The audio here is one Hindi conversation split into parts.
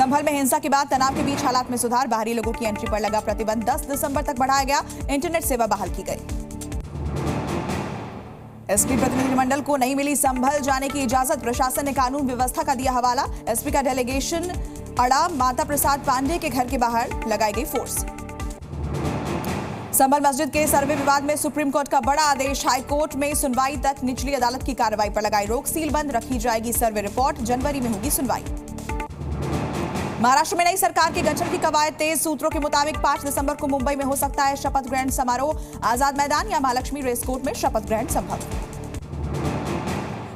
संभल में हिंसा के बाद तनाव के बीच हालात में सुधार, बाहरी लोगों की एंट्री पर लगा प्रतिबंध 10 दिसंबर तक बढ़ाया गया, इंटरनेट सेवा बहाल की गई। एसपी प्रतिनिधिमंडल को नहीं मिली संभल जाने की इजाजत, प्रशासन ने कानून व्यवस्था का दिया हवाला। एसपी का डेलीगेशन अड़ा, माता प्रसाद पांडे के घर के बाहर लगाई गई फोर्स। संभल मस्जिद के सर्वे विवाद में सुप्रीम कोर्ट का बड़ा आदेश, हाई कोर्ट में सुनवाई तक निचली अदालत की कार्रवाई पर लगाई रोक, सीलबंद रखी जाएगी सर्वे रिपोर्ट, जनवरी में होगी सुनवाई। महाराष्ट्र में नई सरकार के गठन की कवायद तेज, सूत्रों के मुताबिक 5 दिसंबर को मुंबई में हो सकता है शपथ ग्रहण समारोह, आजाद मैदान या महालक्ष्मी रेस कोर्ट में शपथ ग्रहण संभव।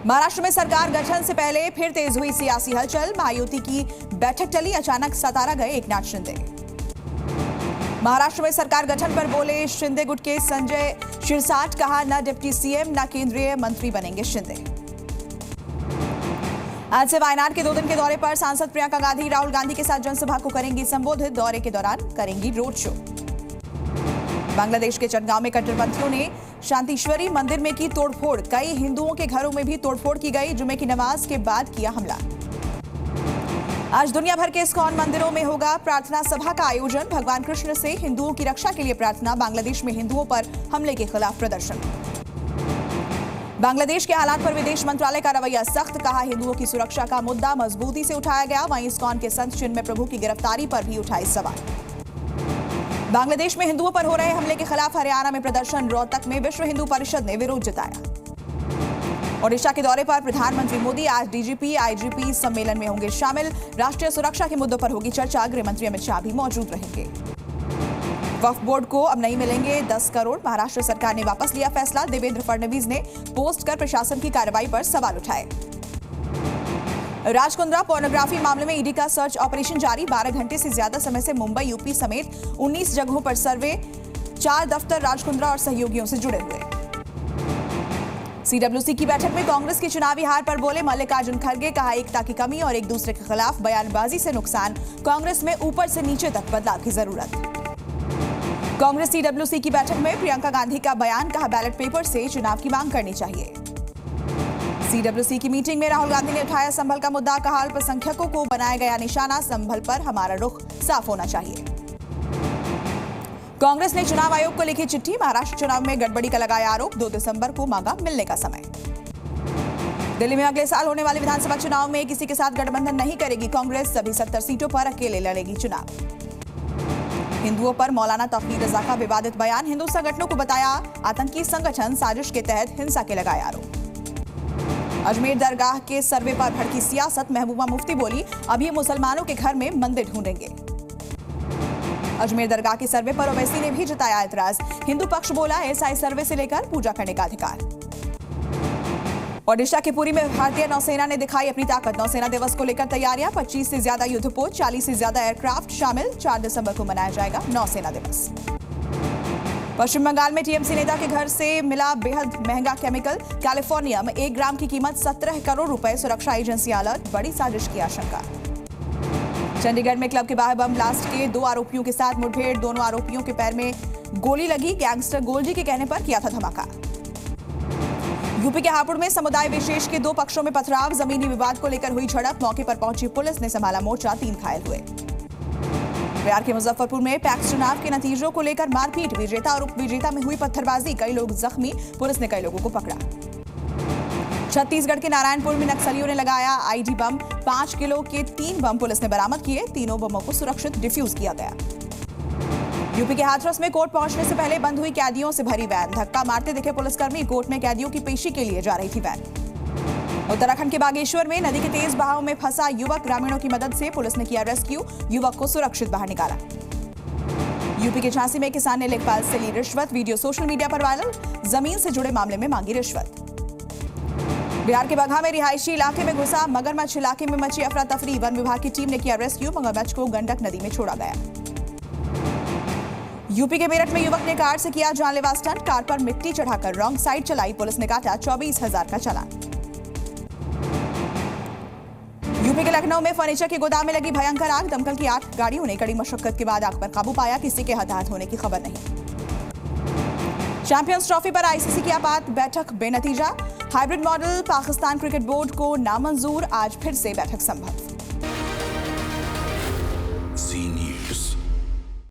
महाराष्ट्र में सरकार गठन से पहले फिर तेज हुई सियासी हलचल, महायुति की बैठक टली, अचानक सतारा गए एकनाथ शिंदे। महाराष्ट्र में सरकार गठन पर बोले शिंदे गुट के संजय शिरसाट, कहा न डिप्टी सीएम न केंद्रीय मंत्री बनेंगे शिंदे। आज से वायनाड के 2 दिन के दौरे पर सांसद प्रियंका गांधी राहुल गांधी के साथ जनसभा को करेंगी संबोधित, दौरे के दौरान करेंगी रोड शो। बांग्लादेश के चटगांव में कट्टरपंथियों ने शांतिश्वरी मंदिर में की तोड़फोड़, कई हिंदुओं के घरों में भी तोड़फोड़ की गई, जुमे की नमाज के बाद किया हमला। आज दुनिया भर के इस्कॉन मंदिरों में होगा प्रार्थना सभा का आयोजन, भगवान कृष्ण से हिंदुओं की रक्षा के लिए प्रार्थना, बांग्लादेश में हिंदुओं पर हमले के खिलाफ प्रदर्शन। बांग्लादेश के हालात पर विदेश मंत्रालय का रवैया सख्त, कहा हिंदुओं की सुरक्षा का मुद्दा मजबूती से उठाया गया, वहीं इस्कॉन के संत चिन्मय प्रभु की गिरफ्तारी पर भी उठाए सवाल। बांग्लादेश में हिंदुओं पर हो रहे हमले के खिलाफ हरियाणा में प्रदर्शन, रोहतक में विश्व हिंदू परिषद ने विरोध जताया। ओडिशा के दौरे पर प्रधानमंत्री मोदी आज डीजीपी आईजीपी सम्मेलन में होंगे शामिल, राष्ट्रीय सुरक्षा के मुद्दों पर होगी चर्चा, गृह मंत्री अमित शाह भी मौजूद रहेंगे। वक्फ बोर्ड को अब नहीं मिलेंगे 10 करोड़, महाराष्ट्र सरकार ने वापस लिया फैसला, देवेंद्र फडणवीस ने पोस्ट कर प्रशासन की कार्रवाई पर सवाल उठाए। राजकुंद्रा पोर्नोग्राफी मामले में ईडी का सर्च ऑपरेशन जारी, 12 घंटे से ज्यादा समय से मुंबई यूपी समेत 19 जगहों पर सर्वे, 4 दफ्तर राजकुंद्रा और सहयोगियों से जुड़े हुए। सीडब्ल्यूसी की बैठक में कांग्रेस की चुनावी हार पर बोले मल्लिकार्जुन खड़गे, कहा एकता की कमी और एक दूसरे के खिलाफ बयानबाजी से नुकसान, कांग्रेस में ऊपर से नीचे तक बदलाव की जरूरत। कांग्रेस सीडब्ल्यूसी की बैठक में प्रियंका गांधी का बयान, कहा बैलेट पेपर से चुनाव की मांग करनी चाहिए। सीडब्ल्यूसी की मीटिंग में राहुल गांधी ने उठाया संभल का मुद्दा, कहा अल्पसंख्यकों को बनाया गया निशाना, संभल पर हमारा रुख साफ होना चाहिए। कांग्रेस ने चुनाव आयोग को लिखी चिट्ठी, महाराष्ट्र चुनाव में गड़बड़ी का लगाया आरोप, 2 दिसंबर को मांगा मिलने का समय। दिल्ली में अगले साल होने वाले विधानसभा चुनाव में किसी के साथ गठबंधन नहीं करेगी कांग्रेस, सभी 70 सीटों पर अकेले लड़ेगी चुनाव। हिंदुओं पर मौलाना तौकीर रजा का विवादित बयान, हिंदू संगठनों को बताया आतंकी संगठन, साजिश के तहत हिंसा के लगाए आरोप। अजमेर दरगाह के सर्वे पर भड़की सियासत, महबूबा मुफ्ती बोली अब ये मुसलमानों के घर में मंदिर ढूंढेंगे। अजमेर दरगाह के सर्वे पर ओवैसी ने भी जताया एतराज, हिंदू पक्ष बोला एसआई सर्वे से लेकर पूजा करने का अधिकार। ओडिशा के पुरी में भारतीय नौसेना ने दिखाई अपनी ताकत, नौसेना दिवस को लेकर तैयारियां, 25 से ज्यादा युद्धपोत, 40 से ज्यादा एयरक्राफ्ट शामिल, 4 दिसंबर को मनाया जाएगा नौसेना दिवस। पश्चिम बंगाल में टीएमसी नेता के घर से मिला बेहद महंगा केमिकल, कैलिफोर्नियम, 1 ग्राम की कीमत 17 करोड़ रुपए, सुरक्षा एजेंसी अलर्ट, बड़ी साजिश की आशंका। चंडीगढ़ में क्लब के बाहर बम ब्लास्ट के 2 आरोपियों के साथ मुठभेड़, दोनों आरोपियों के पैर में गोली लगी, गैंगस्टर गोलजी के कहने पर किया था धमाका। यूपी के हापुड़ में समुदाय विशेष के 2 पक्षों में पथराव, जमीनी विवाद को लेकर हुई झड़प, मौके पर पहुंची पुलिस ने संभाला मोर्चा, 3 घायल हुए। बिहार के मुजफ्फरपुर में पैक्स चुनाव के नतीजों को लेकर मारपीट, विजेता और उपविजेता में हुई पत्थरबाजी, कई लोग जख्मी, पुलिस ने कई लोगों को पकड़ा। छत्तीसगढ़ के नारायणपुर में नक्सलियों ने लगाया आईडी बम, 5 किलो के 3 बम पुलिस ने बरामद किए, तीनों बमों को सुरक्षित डिफ्यूज किया गया। यूपी के हाथरस में कोर्ट पहुंचने से पहले बंद हुई कैदियों से भरी वैन, धक्का मारते दिखे पुलिसकर्मी, कोर्ट में कैदियों की पेशी के लिए जा रही थी वैन। उत्तराखंड के बागेश्वर में नदी के तेज बहाव में फंसा युवक, ग्रामीणों की मदद से पुलिस ने किया रेस्क्यू, युवक को सुरक्षित बाहर निकाला। यूपी के झांसी में किसान ने लेखपाल से ली रिश्वत, वीडियो सोशल मीडिया पर वायरल, जमीन से जुड़े मामले में मांगी रिश्वत। बिहार के बगहा में रिहायशी इलाके में घुसा मगरमच्छ, इलाके में मची अफरा तफरी, वन विभाग की टीम ने किया रेस्क्यू, मगरमच्छ को गंडक नदी में छोड़ा गया। यूपी के मेरठ में युवक ने कार से किया जानलेवा स्टंट, कार पर मिट्टी चढ़ाकर रॉन्ग साइड चलाई, पुलिस ने काटा 24,000 का चालान। यूपी के लखनऊ में फर्नीचर के गोदाम में लगी भयंकर आग, दमकल की 8 गाड़ियों ने कड़ी मशक्कत के बाद आग पर काबू पाया, किसी के हताहत होने की खबर नहीं। चैंपियंस ट्रॉफी पर आईसीसी की आपात बैठक बेनतीजा, hybrid model Pakistan cricket board को नामंजूर, आज फिर से बैठक संभव।